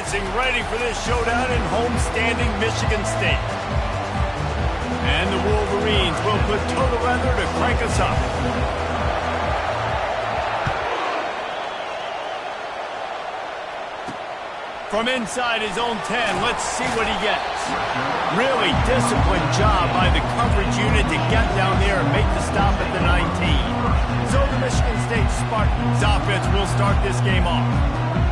advancing, ready for this showdown in homestanding Michigan State. And the Wolverines will put total weather to crank us up. From inside his own 10, let's see what he gets. Really disciplined job by the coverage unit to get down there and make the stop at the 19. So the Michigan State Spartans offense will start this game off.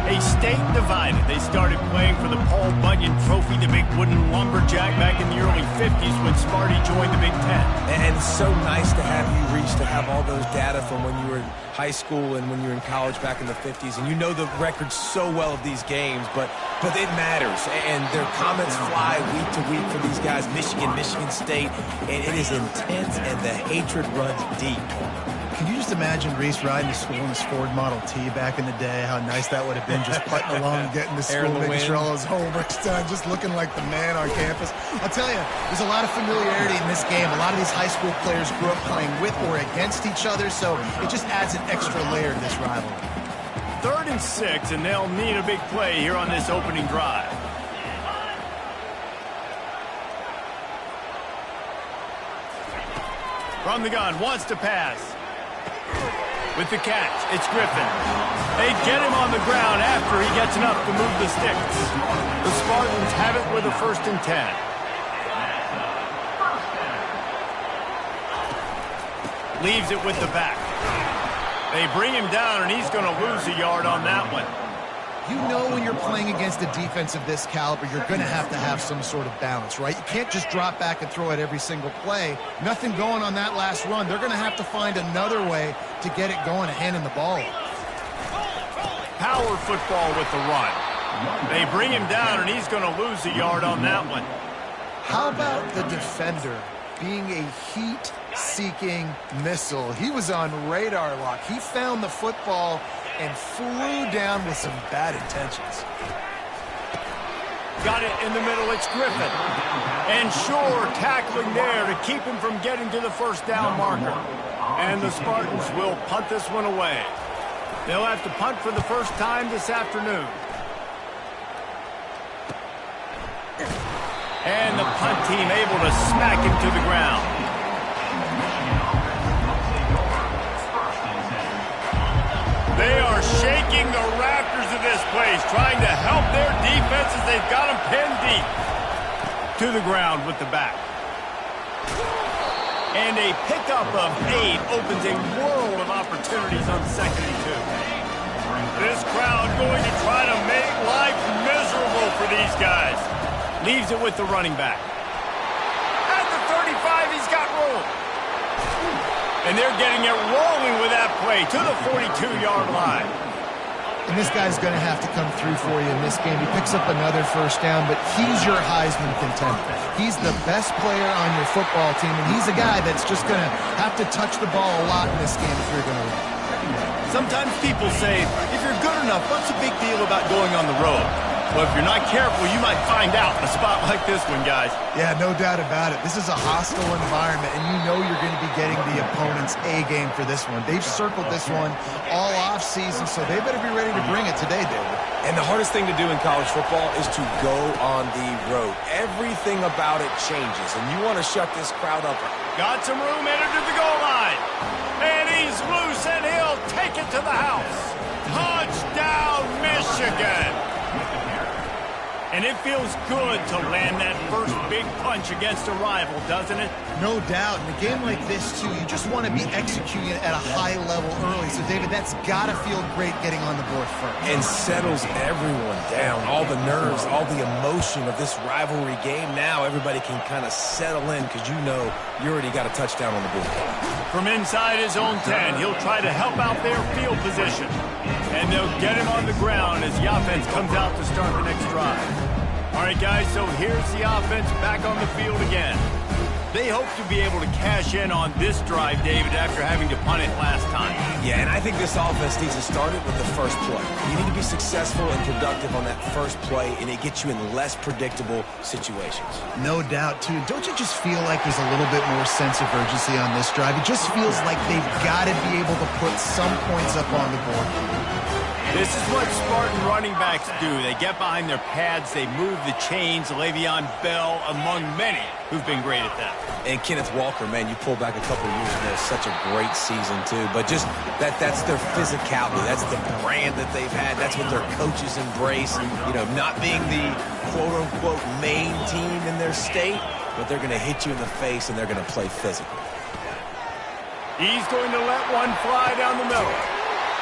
A state divided. They started playing for the Paul Bunyan Trophy, the big wooden lumberjack, back in the early 50s when Sparty joined the Big Ten. And it's so nice to have you reach to have all those data from when you were in high school and when you were in college back in the 50s. And you know the records so well of these games, but it matters. And their comments fly week to week for these guys, Michigan State. And it is intense, and the hatred runs deep. Can you just imagine Reese riding to school in his Ford Model T back in the day? How nice that would have been, just putting along, getting to school, making sure all his homework's done, just looking like the man on campus. I'll tell you, there's a lot of familiarity in this game. A lot of these high school players grew up playing with or against each other, so it just adds an extra layer to this rivalry. 3rd and 6, and they'll need a big play here on this opening drive. From the gun, wants to pass. With the catch, it's Griffin. They get him on the ground after he gets enough to move the sticks. The Spartans have it with a 1st and 10. Leaves it with the back. They bring him down, and he's going to lose a yard on that one. You know when you're playing against a defense of this caliber, you're going to have some sort of balance, right? You can't just drop back and throw it every single play. Nothing going on that last run. They're going to have to find another way to get it going and handing the ball off. Power football with the run. They bring him down, and he's going to lose a yard on that one. How about the defender being a heat-seeking missile? He was on radar lock. He found the football and flew down with some bad intentions. Got it in the middle, it's Griffin. And sure, tackling there to keep him from getting to the 1st down marker. And the Spartans will punt this one away. They'll have to punt for the first time this afternoon. And the punt team able to smack him to the ground. They are shaking the rafters of this place, trying to help their defense as they've got them pinned deep. To the ground with the back. And a pickup of 8 opens a world of opportunities on 2nd and 2. This crowd going to try to make life miserable for these guys. Leaves it with the running back. At the 35, he's got room. And they're getting it rolling with that play to the 42-yard line. And this guy's going to have to come through for you in this game. He picks up another 1st down, but he's your Heisman contender. He's the best player on your football team, and he's a guy that's just going to have to touch the ball a lot in this game if you're going to win. Sometimes people say, if you're good enough, what's the big deal about going on the road? Well, if you're not careful, you might find out in a spot like this one, guys. Yeah, no doubt about it. This is a hostile environment, and you know you're going to be getting the opponent's A game for this one. They've circled this one all offseason, so they better be ready to bring it today, David. And the hardest thing to do in college football is to go on the road. Everything about it changes, and you want to shut this crowd up. Got some room, entered to the goal line. And he's loose, and he'll take it to the house. Touchdown, Michigan. And it feels good to land that first big punch against a rival, doesn't it? No doubt. In a game like this, too, you just want to be executing it at a high level early. So, David, that's got to feel great getting on the board first. And settles everyone down. All the nerves, all the emotion of this rivalry game. Now everybody can kind of settle in because you know you already got a touchdown on the board. From inside his own 10, he'll try to help out their field position. And they'll get him on the ground as the offense comes out to start the next drive. All right, guys, so here's the offense back on the field again. They hope to be able to cash in on this drive, David, after having to punt it last time. Yeah, and I think this offense needs to start it with the first play. You need to be successful and productive on that first play, and it gets you in less predictable situations. No doubt, too. Don't you just feel like there's a little bit more sense of urgency on this drive? It just feels like they've got to be able to put some points up on the board. This is what Spartan running backs do. They get behind their pads, they move the chains. Le'Veon Bell among many who've been great at that. And Kenneth Walker, man, you pull back a couple years ago, such a great season too. But just that's their physicality. That's the brand that they've had. That's what their coaches embrace. You know, not being the quote-unquote main team in their state, but they're going to hit you in the face and they're going to play physical. He's going to let one fly down the middle.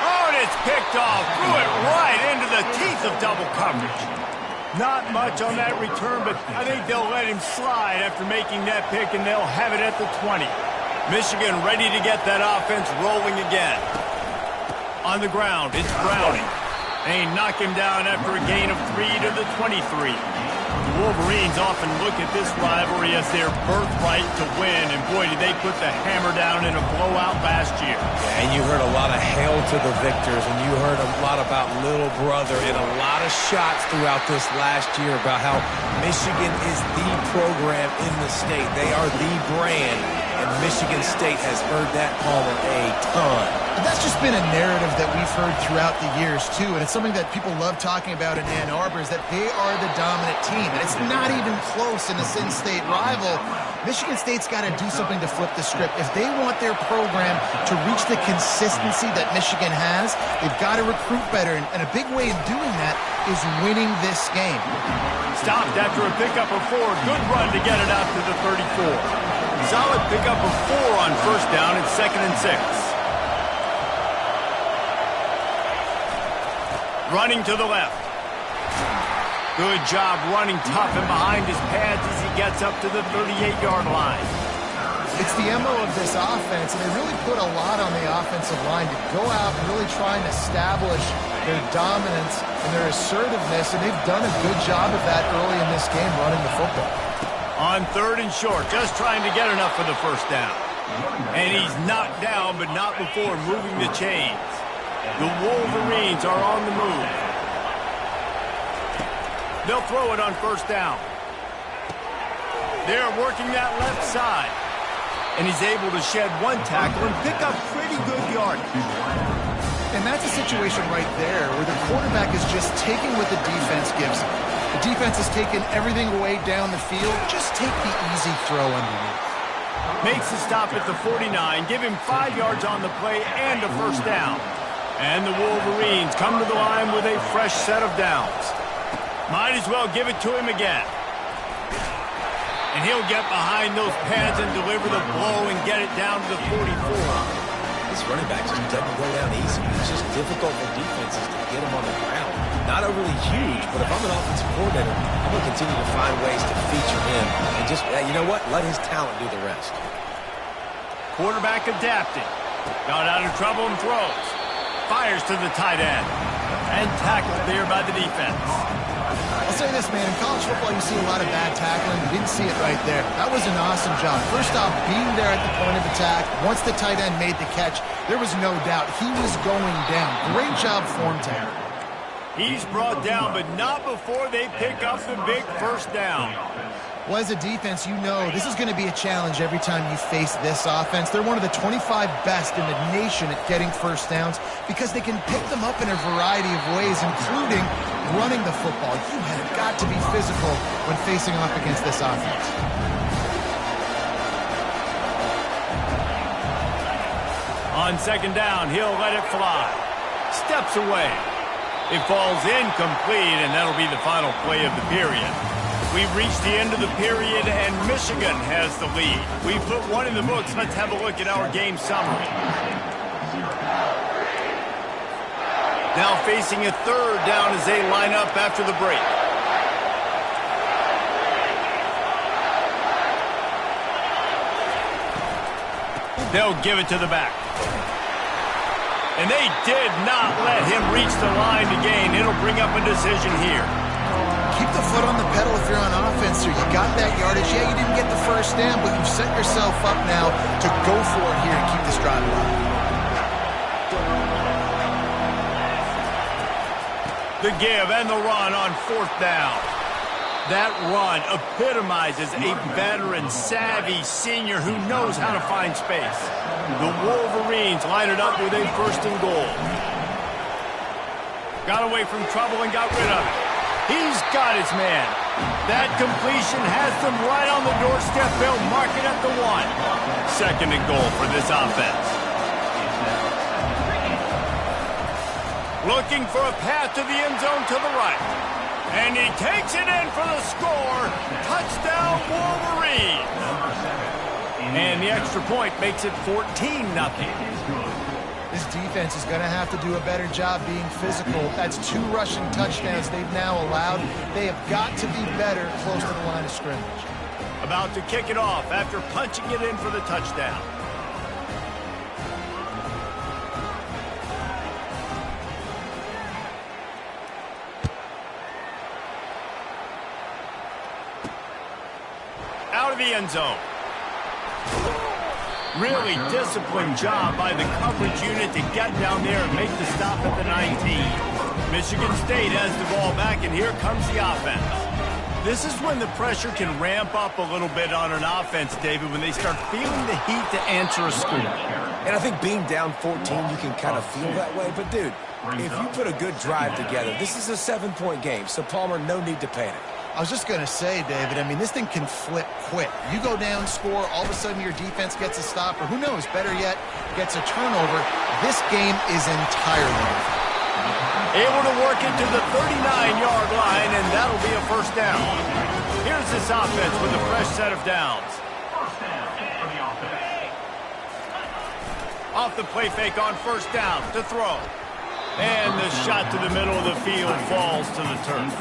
Oh, and it's picked off. Threw it right into the teeth of double coverage. Not much on that return, but I think they'll let him slide after making that pick, and they'll have it at the 20. Michigan ready to get that offense rolling again. On the ground, it's Browning. They knock him down after a gain of 3 to the 23. The Wolverines often look at this rivalry as their birthright to win, and boy, did they put the hammer down in a blowout last year. Yeah, and you heard a lot of hail to the victors, and you heard a lot about little brother and a lot of shots throughout this last year about how Michigan is the program in the state. They are the brand, and Michigan State has heard that holler a ton. But that's just been a narrative that we've heard throughout the years, too. And it's something that people love talking about in Ann Arbor is that they are the dominant team. And it's not even close in this in-state rival. Michigan State's got to do something to flip the script. If they want their program to reach the consistency that Michigan has, they've got to recruit better. And a big way of doing that is winning this game. Stopped after a pickup of 4. Good run to get it out to the 34. Solid pickup of 4 on first down and 2nd and 6. Running to the left. Good job running tough and behind his pads as he gets up to the 38-yard line. It's the MO of this offense, and they really put a lot on the offensive line to go out and really try and establish their dominance and their assertiveness, and they've done a good job of that early in this game running the football. On 3rd and short, just trying to get enough for the first down. And he's knocked down, but not before moving the chains. The Wolverines are on the move. They'll throw it on first down. They're working that left side. And he's able to shed 1 tackle and pick up pretty good yardage. And that's a situation right there where the quarterback is just taking what the defense gives him. The defense has taken everything away down the field. Just take the easy throw underneath. Makes the stop at the 49. Give him 5 yards on the play and a first down. And the Wolverines come to the line with a fresh set of downs. Might as well give it to him again. And he'll get behind those pads and deliver the blow and get it down to the 44. This running back just doesn't go down easy. It's just difficult for defenses to get him on the ground. Not overly huge, but if I'm an offensive coordinator, I'm going to continue to find ways to feature him. And just, you know what? Let his talent do the rest. Quarterback adapting. Got out of trouble and throws. Fires to the tight end. And tackled there by the defense. I'll say this, man. In college football, you see a lot of bad tackling. You didn't see it right there. That was an awesome job. First off, being there at the point of attack. Once the tight end made the catch, there was no doubt he was going down. Great job for him, Tanner. He's brought down, but not before they pick up the big first down. Well, as a defense, you know this is going to be a challenge every time you face this offense. They're one of the 25 best in the nation at getting first downs because they can pick them up in a variety of ways, including running the football. You have got to be physical when facing off against this offense. On 2nd down, he'll let it fly. Steps away. It falls incomplete, and that'll be the final play of the period. We've reached the end of the period, and Michigan has the lead. We've put one in the books. Let's have a look at our game summary. Now facing a 3rd down as they line up after the break. They'll give it to the back. And they did not let him reach the line to gain. It'll bring up a decision here. Keep the foot on the pedal if you're on offense here. You got that yardage. Yeah, you didn't get the first down, but you've set yourself up now to go for it here and keep this drive alive. The give and the run on 4th down. That run epitomizes a veteran, savvy senior who knows how to find space. The Wolverines line it up with a 1st and goal. Got away from trouble and got rid of it. He's got his man. That completion has them right on the doorstep. They'll mark it at the 1. 2nd and goal for this offense. Looking for a path to the end zone to the right. And he takes it in for the score. Touchdown, Wolverine. And the extra point makes it 14-0. This defense is going to have to do a better job being physical. That's 2 rushing touchdowns they've now allowed. They have got to be better close to the line of scrimmage. About to kick it off after punching it in for the touchdown. Out of the end zone. Really disciplined job by the coverage unit to get down there and make the stop at the 19. Michigan State has the ball back, and here comes the offense. This is when the pressure can ramp up a little bit on an offense, David, when they start feeling the heat to answer a score. And I think being down 14, you can kind of feel that way. But, dude, if you put a good drive together, this is a 7-point game, so Palmer, no need to panic. I was just going to say, David, I mean, this thing can flip quick. You go down, score, all of a sudden your defense gets a stop, or who knows, better yet, gets a turnover. This game is entirely different. Able to work it to the 39-yard line, and that'll be a first down. Here's this offense with a fresh set of downs. Off the play fake on first down to throw. And the shot to the middle of the field falls to the turf.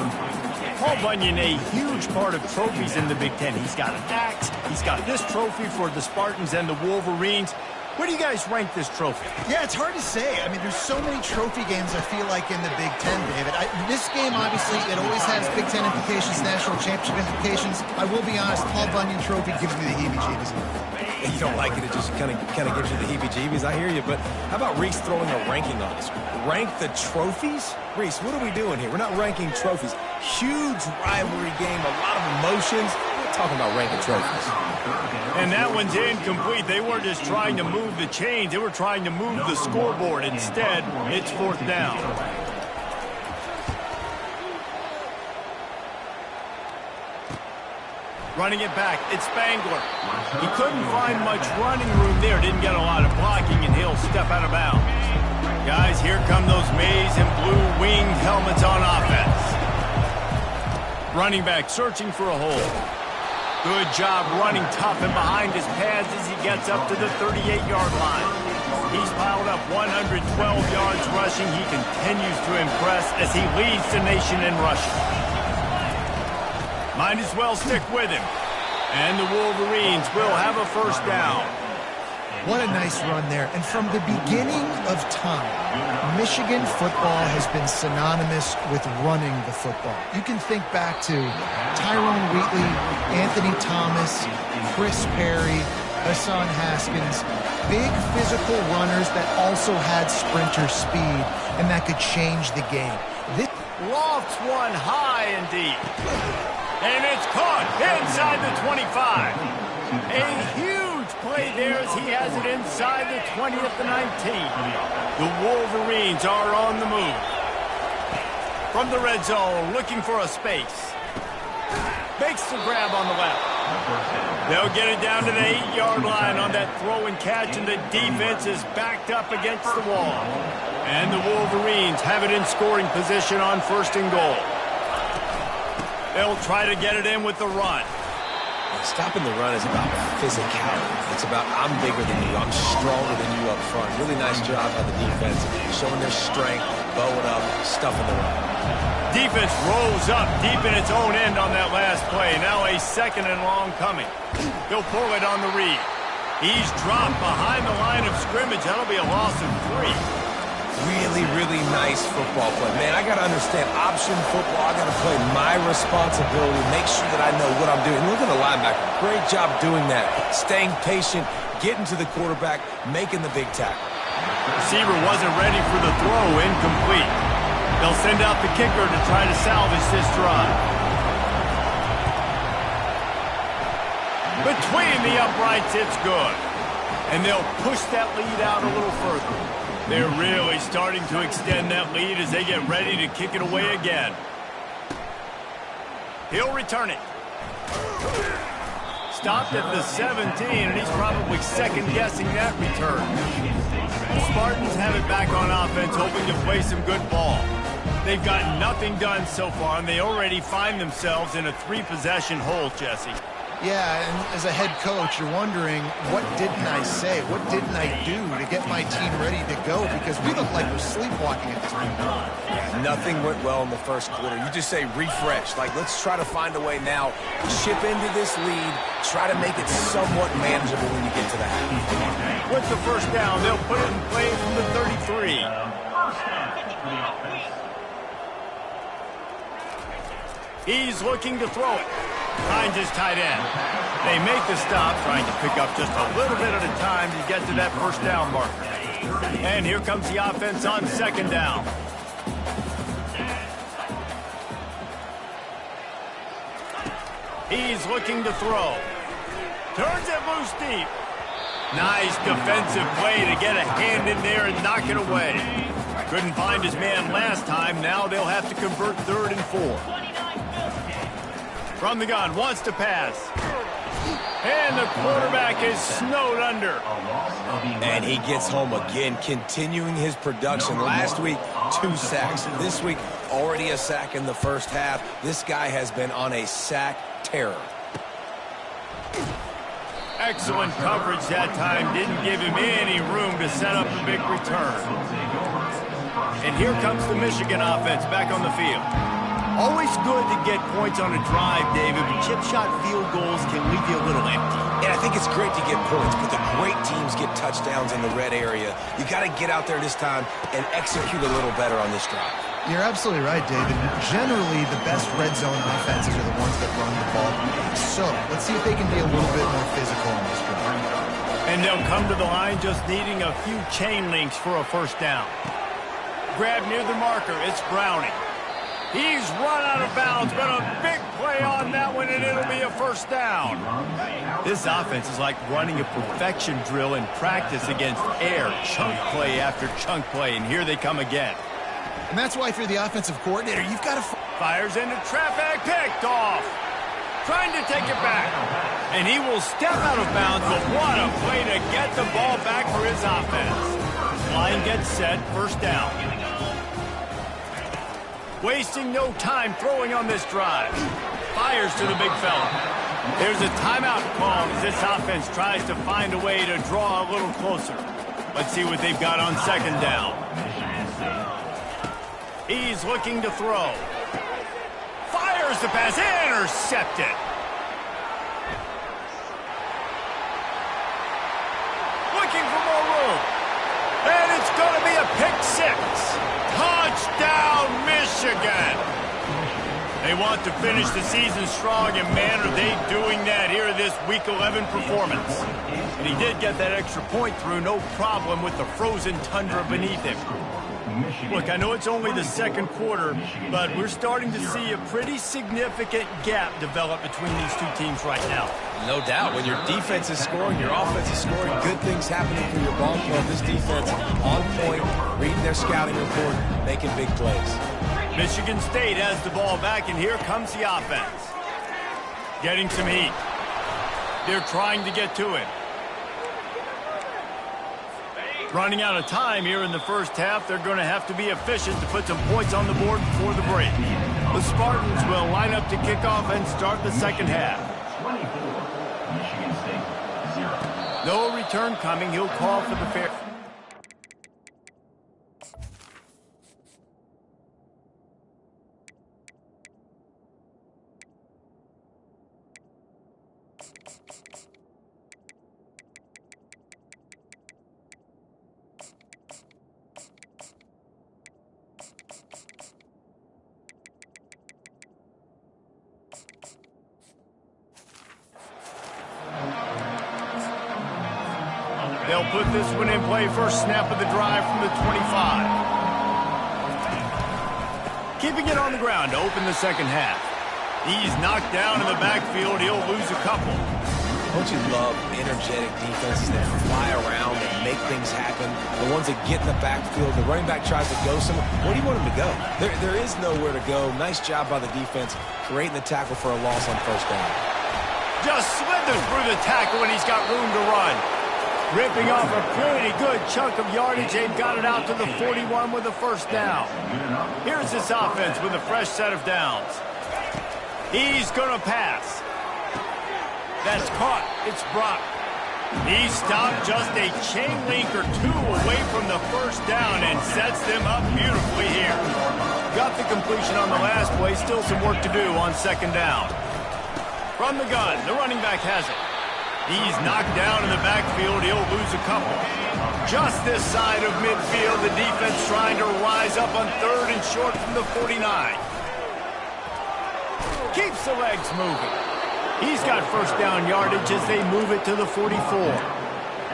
Paul Bunyan, a huge part of trophies in the Big Ten. He's got an axe. He's got this trophy for the Spartans and the Wolverines. Where do you guys rank this trophy? Yeah, it's hard to say. I mean, there's so many trophy games, I feel like, in the Big Ten, David. This game, obviously, it always has Big Ten implications, national championship implications. I will be honest, Paul Bunyan Trophy gives me the heebie-jeebies. You don't like it, it just kind of gives you the heebie-jeebies. I hear you, but how about Reese throwing a ranking on us? Rank the trophies? Reese, what are we doing here? We're not ranking trophies. Huge rivalry game, a lot of emotions. We're talking about ranking trophies. And that one's incomplete. They weren't just trying to move the chains. They were trying to move the scoreboard. Instead, it's 4th down. Running it back, it's Spangler. He couldn't find much running room there. Didn't get a lot of blocking, and he'll step out of bounds. Guys, here come those maize and blue winged helmets on offense. Running back searching for a hole. Good job running tough and behind his pads as he gets up to the 38-yard line. He's piled up 112 yards rushing. He continues to impress as he leads the nation in rushing. Might as well stick with him. And the Wolverines will have a first down. What a nice run there. And from the beginning of time, Michigan football has been synonymous with running the football. You can think back to Tyrone Wheatley, Anthony Thomas, Chris Perry, Hassan Haskins. Big physical runners that also had sprinter speed and that could change the game. This lofts one high and deep. And it's caught inside the 25. A huge play there as he has it inside the 20 at the 19. The Wolverines are on the move. From the red zone, looking for a space. Makes the grab on the left. They'll get it down to the 8-yard line on that throw and catch, and the defense is backed up against the wall. And the Wolverines have it in scoring position on 1st and goal. They'll try to get it in with the run. Stopping the run is about physicality. It's about I'm bigger than you, I'm stronger than you up front. Really nice job by the defense, showing their strength, bowing up, stuffing the run. Defense rolls up deep in its own end on that last play. Now a 2nd and long coming. He'll pull it on the read. He's dropped behind the line of scrimmage. That'll be a loss of 3. Really, really nice football play. Man, I got to understand option football. I got to play my responsibility, make sure that I know what I'm doing. Look at the linebacker. Great job doing that. Staying patient, getting to the quarterback, making the big tackle. Receiver wasn't ready for the throw, incomplete. They'll send out the kicker to try to salvage this drive. Between the uprights, it's good. And they'll push that lead out a little further. They're really starting to extend that lead as they get ready to kick it away again. He'll return it. Stopped at the 17, and he's probably second-guessing that return. The Spartans have it back on offense, hoping to play some good ball. They've gotten nothing done so far, and they already find themselves in a 3-possession hole, Jesse. Yeah, and as a head coach, you're wondering, what didn't I say? What didn't I do to get my team ready to go? Because we look like we're sleepwalking at this point. Yeah, nothing went well in the first quarter. You just say refresh. Like, let's try to find a way now to chip into this lead, try to make it somewhat manageable when you get to the half. With the first down, they'll put it in play from the 33. He's looking to throw it. Finds his tight end. They make the stop, trying to pick up just a little bit at a time to get to that first down marker. And here comes the offense on second down. He's looking to throw. Turns it loose deep. Nice defensive play to get a hand in there and knock it away. Couldn't find his man last time. Now they'll have to convert 3rd and 4. From the gun, wants to pass. And the quarterback is snowed under. And he gets home again, continuing his production. Last week, 2 sacks. This week, already a sack in the first half. This guy has been on a sack terror. Excellent coverage that time. Didn't give him any room to set up a big return. And here comes the Michigan offense back on the field. Always good to get points on a drive, David, but chip shot field goals can leave you a little empty. And I think it's great to get points, but the great teams get touchdowns in the red area. You got to get out there this time and execute a little better on this drive. You're absolutely right, David. Generally, the best red zone offenses are the ones that run the ball. So, let's see if they can be a little bit more physical on this drive. And they'll come to the line just needing a few chain links for a first down. Grab near the marker. It's Browning. He's run out of bounds, but a big play on that one, and it'll be a first down. This offense is like running a perfection drill in practice against air. Chunk play after chunk play, and here they come again. And that's why if you're the offensive coordinator, you've got to... Fires into traffic, picked off. Trying to take it back. And he will step out of bounds, but what a play to get the ball back for his offense. Line gets set, first down. Wasting no time throwing on this drive. Fires to the big fella. There's a timeout call as this offense tries to find a way to draw a little closer. Let's see what they've got on second down. He's looking to throw. Fires the pass, intercepted. Looking for more room. And it's going to be a pick 6. Touchdown, Michigan! They want to finish the season strong, and man, are they doing that here in this Week 11 performance. And he did get that extra point through, no problem with the frozen tundra beneath him. Look, I know it's only the second quarter, but we're starting to see a pretty significant gap develop between these two teams right now. No doubt. When your defense is scoring, your offense is scoring, good things happening for your ball club. This defense on point, reading their scouting report, making big plays. Michigan State has the ball back, and here comes the offense. Getting some heat. They're trying to get to it. Running out of time here in the first half. They're going to have to be efficient to put some points on the board before the break. The Spartans will line up to kick off and start the second half. No return coming. He'll call for the fair. They'll put this one in play, first snap of the drive from the 25. Keeping it on the ground to open the second half. He's knocked down in the backfield. He'll lose a couple. Don't you love energetic defenses that fly around and make things happen? The ones that get in the backfield, the running back tries to go somewhere. Where do you want him to go? There is nowhere to go. Nice job by the defense creating the tackle for a loss on first down. Just slithers through the tackle when he's got room to run. Ripping off a pretty good chunk of yardage. They've got it out to the 41 with a first down. Here's this offense with a fresh set of downs. He's going to pass. That's caught. It's Brock. He stopped just a chain link or two away from the first down and sets them up beautifully here. Got the completion on the last play. Still some work to do on second down. From the gun, the running back has it. He's knocked down in the backfield. He'll lose a couple. Just this side of midfield, the defense trying to rise up on third and short from the 49. Keeps the legs moving. He's got first down yardage as they move it to the 44.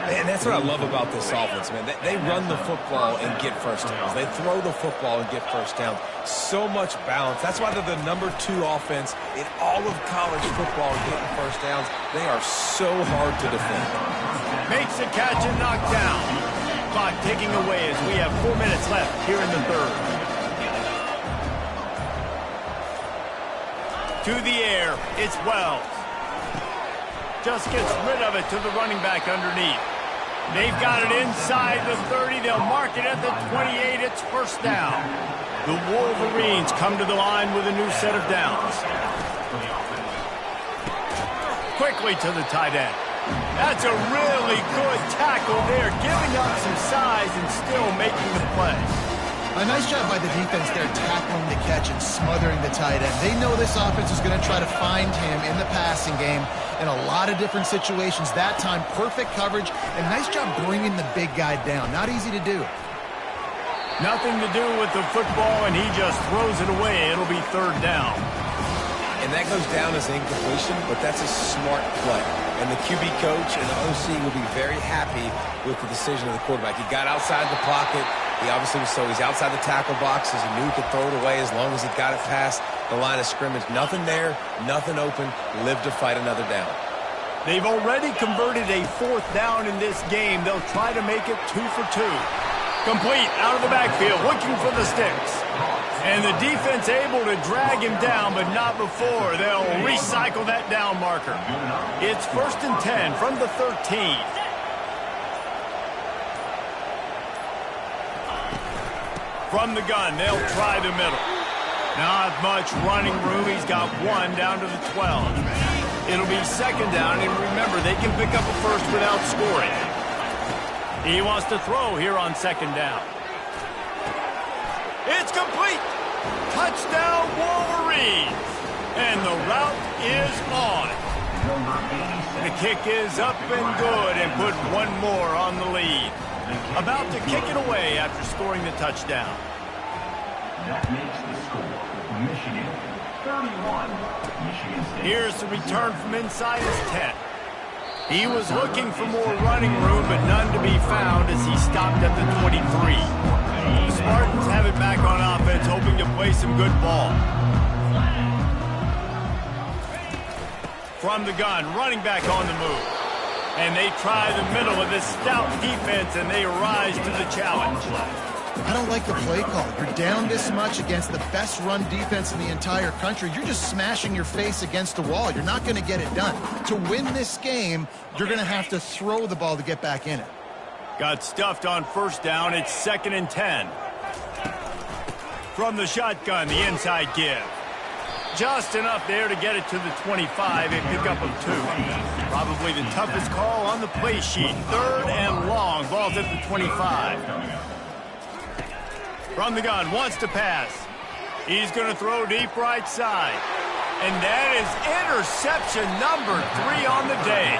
And that's what I love about this offense, man. They run the football and get first downs. They throw the football and get first downs. So much balance. That's why they're the #2 offense in all of college football getting first downs. They are so hard to defend. Makes the catch and knocked down. Clock ticking away as we have 4 minutes left here in the third. To the air, it's Wells. Just gets rid of it to the running back underneath. They've got it inside the 30. They'll mark it at the 28. It's first down. The Wolverines come to the line with a new set of downs. Quickly to the tight end. That's a really good tackle there, giving up some size and still making the play. A nice job by the defense there, tackling the catch and smothering the tight end. They know this offense is going to try to find him in the passing game in a lot of different situations. That time, perfect coverage, and nice job bringing the big guy down. Not easy to do. Nothing to do with the football, and he just throws it away. It'll be third down. And that goes down as incompletion, but that's a smart play. And the QB coach and the OC will be very happy with the decision of the quarterback. He got outside the pocket. He obviously was, so he's outside the tackle boxes. He knew he could throw it away as long as he got it past the line of scrimmage. Nothing there, nothing open. Live to fight another down. They've already converted a fourth down in this game. They'll try to make it 2 for 2. Complete out of the backfield, looking for the sticks. And the defense able to drag him down, but not before. They'll recycle that down marker. It's 1st and 10 from the 13. From the gun, they'll try the middle. Not much running room. He's got one down to the 12. It'll be second down, and remember, they can pick up a first without scoring. He wants to throw here on second down. It's complete. Touchdown, Wolverines. And the route is on. The kick is up and good and put one more on the lead. About to kick it away after scoring the touchdown. That makes the score Michigan 31. Michigan State. Here's the return from inside his 10. He was looking for more running room, but none to be found as he stopped at the 23. The Spartans have it back on offense, hoping to play some good ball. From the gun, running back on the move. And they try the middle of this stout defense, and they rise to the challenge. I don't like the play call. You're down this much against the best run defense in the entire country. You're just smashing your face against the wall. You're not going to get it done. To win this game, you're going to have to throw the ball to get back in it. Got stuffed on first down. It's 2nd and 10. From the shotgun, the inside give. Just enough there to get it to the 25, a pickup of 2. Probably the toughest call on the play sheet. 3rd and long. Ball's at the 25. From the gun, wants to pass. He's going to throw deep right side. And that is interception number 3 on the day.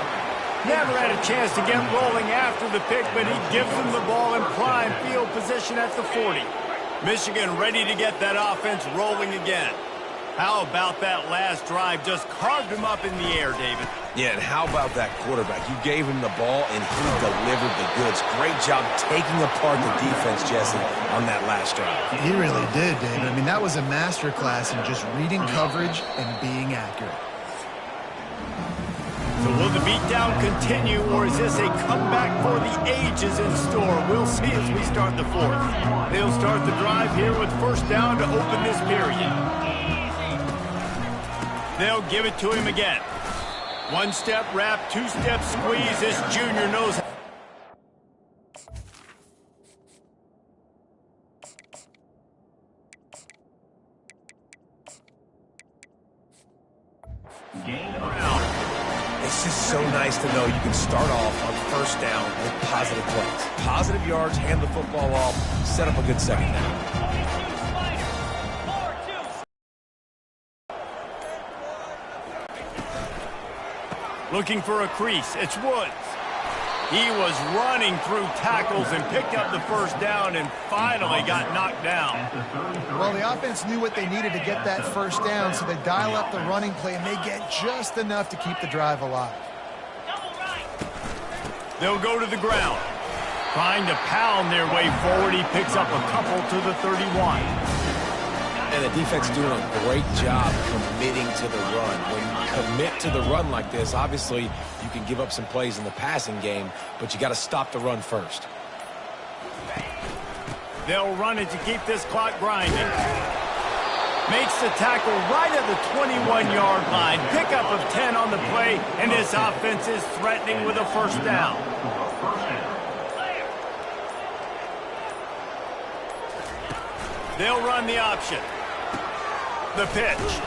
Never had a chance to get rolling after the pick, but he gives them the ball in prime field position at the 40. Michigan ready to get that offense rolling again. How about that last drive? Just carved him up in the air, David. Yeah, and how about that quarterback? You gave him the ball, and he delivered the goods. Great job taking apart the defense, Jesse, on that last drive. He really did, David. I mean, that was a masterclass in just reading coverage and being accurate. So will the beatdown continue, or is this a comeback for the ages in store? We'll see as we start the fourth. They'll start the drive here with first down to open this period. They'll give it to him again. One-step wrap, two-step squeeze. This junior knows. It's just so nice to know you can start off on first down with positive plays. Positive yards, hand the football off, set up a good second down. Looking for a crease. It's Woods. He was running through tackles and picked up the first down and finally got knocked down. Well, the offense knew what they needed to get that first down, so they dial up the running play, and they get just enough to keep the drive alive. They'll go to the ground. Trying to pound their way forward. He picks up a couple to the 31. And the defense is doing a great job committing to the run. When you commit to the run like this, obviously you can give up some plays in the passing game, but you got to stop the run first. They'll run it to keep this clock grinding. Makes the tackle right at the 21-yard line. Pickup of 10 on the play, and this offense is threatening with a first down. They'll run the option. The pitch.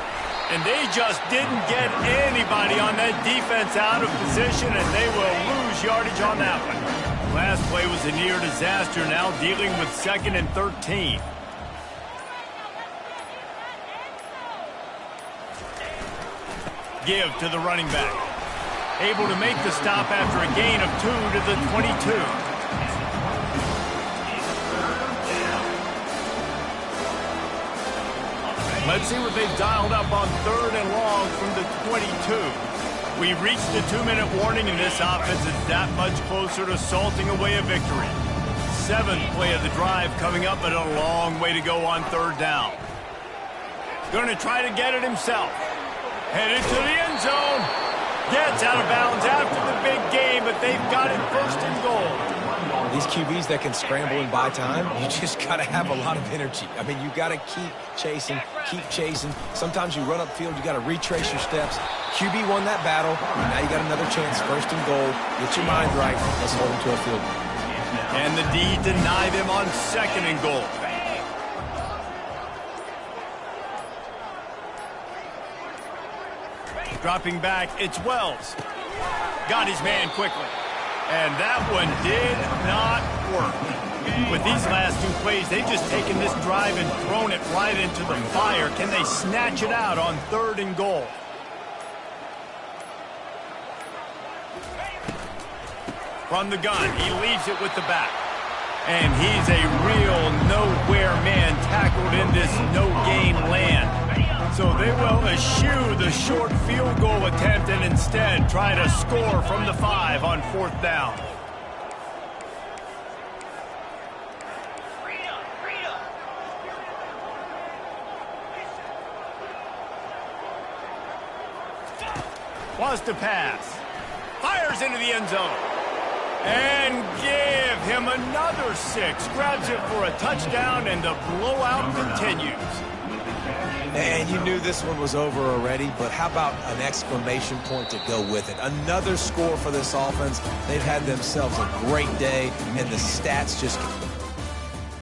And they just didn't get anybody on that defense out of position, and they will lose yardage on that one. Last play was a near disaster, now dealing with 2nd and 13. Give to the running back. Able to make the stop after a gain of 2 to the 22. Let's see what they've dialed up on 3rd and long from the 22. We've reached the 2-minute warning, and this offense is that much closer to salting away a victory. 7th play of the drive coming up, but a long way to go on 3rd down. Going to try to get it himself. Headed to the end zone. Gets out of bounds after the big game, but they've got it 1st and goal. These QBs that can scramble and buy time, you just got to have a lot of energy. I mean, you got to keep chasing, keep chasing. Sometimes you run upfield, you got to retrace your steps. QB won that battle. Now you got another chance, 1st and goal. Get your mind right. Let's hold them to a field goal. And the D deny them on 2nd and goal. Dropping back, it's Wells. Got his man quickly. And that one did not work. With these last 2 plays, they've just taken this drive and thrown it right into the fire. Can they snatch it out on 3rd and goal? From the gun, he leaves it with the back. And he's a real nowhere man tackled in this no-gain land. So they will eschew the short field goal attempt and instead try to score from the 5 on 4th down. Wants to pass. Fires into the end zone. And give him another 6. Grabs it for a touchdown, and the blowout continues. And you knew this one was over already, but how about an exclamation point to go with it? Another score for this offense. They've had themselves a great day, and the stats just